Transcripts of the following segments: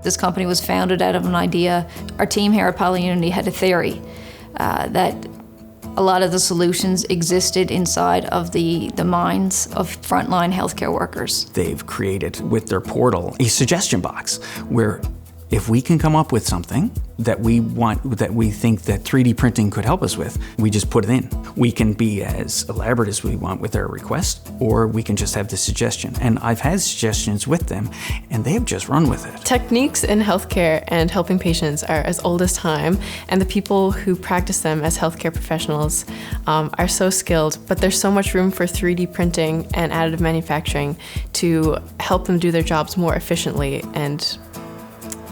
This company was founded out of an idea. Our team here at PolyUnity had a theory that a lot of the solutions existed inside of the minds of frontline healthcare workers. They've created with their portal a suggestion box where if we can come up with something that we want, that we think that 3D printing could help us with, we just put it in. We can be as elaborate as we want with our request, or we can just have the suggestion. And I've had suggestions with them, and they have just run with it. Techniques in healthcare and helping patients are as old as time, and the people who practice them as healthcare professionals are so skilled, but there's so much room for 3D printing and additive manufacturing to help them do their jobs more efficiently and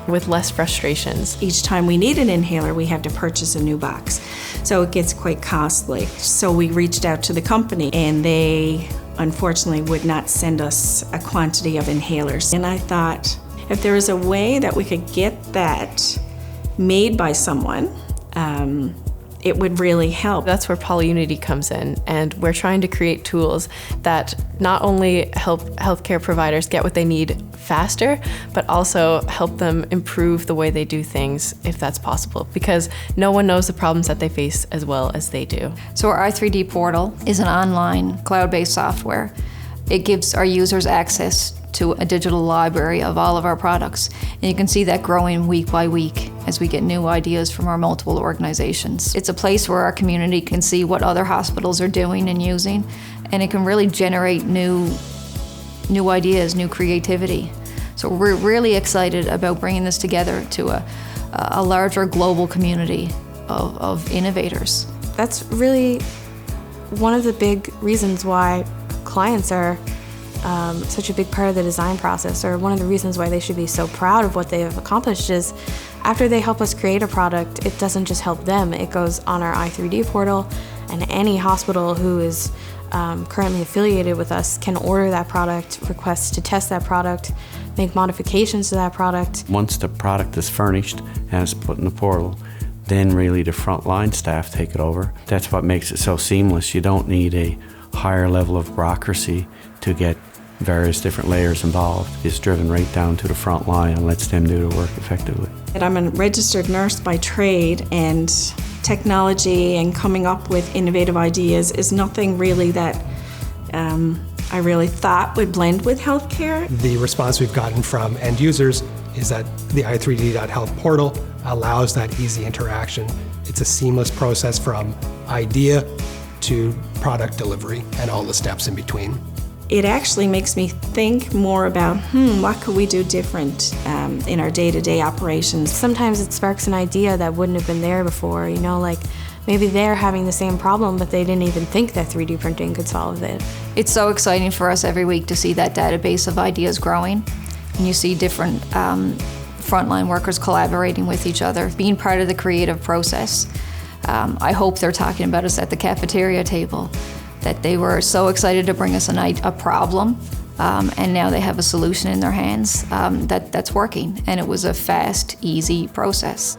with less frustrations. Each time we need an inhaler, we have to purchase a new box. So it gets quite costly. So we reached out to the company, and they unfortunately would not send us a quantity of inhalers. And I thought, if there was a way that we could get that made by someone, it would really help. That's where PolyUnity comes in, and we're trying to create tools that not only help healthcare providers get what they need faster, but also help them improve the way they do things, if that's possible, because no one knows the problems that they face as well as they do. So our i3D portal is an online cloud-based software. It gives our users access to a digital library of all of our products. And you can see that growing week by week as we get new ideas from our multiple organizations. It's a place where our community can see what other hospitals are doing and using, and it can really generate new ideas, new creativity. So we're really excited about bringing this together to a larger global community of innovators. That's really one of the big reasons why clients are such a big part of the design process, or one of the reasons why they should be so proud of what they have accomplished, is after they help us create a product, it doesn't just help them, it goes on our i3D portal, and any hospital who is currently affiliated with us can order that product, request to test that product, make modifications to that product. Once the product is furnished and it's put in the portal, then really the frontline staff take it over. That's what makes it so seamless. You don't need a higher level of bureaucracy to get various different layers involved. It's driven right down to the front line and lets them do the work effectively. And I'm a registered nurse by trade, and technology and coming up with innovative ideas is nothing really that I really thought would blend with healthcare. The response we've gotten from end users is that the i3D.Health portal allows that easy interaction. It's a seamless process from idea to product delivery and all the steps in between. It actually makes me think more about, what could we do different in our day-to-day operations? Sometimes it sparks an idea that wouldn't have been there before, you know, like maybe they're having the same problem, but they didn't even think that 3D printing could solve it. It's so exciting for us every week to see that database of ideas growing, and you see different frontline workers collaborating with each other, being part of the creative process. I hope they're talking about us at the cafeteria table, that they were so excited to bring us a problem, and now they have a solution in their hands that's working, and it was a fast, easy process.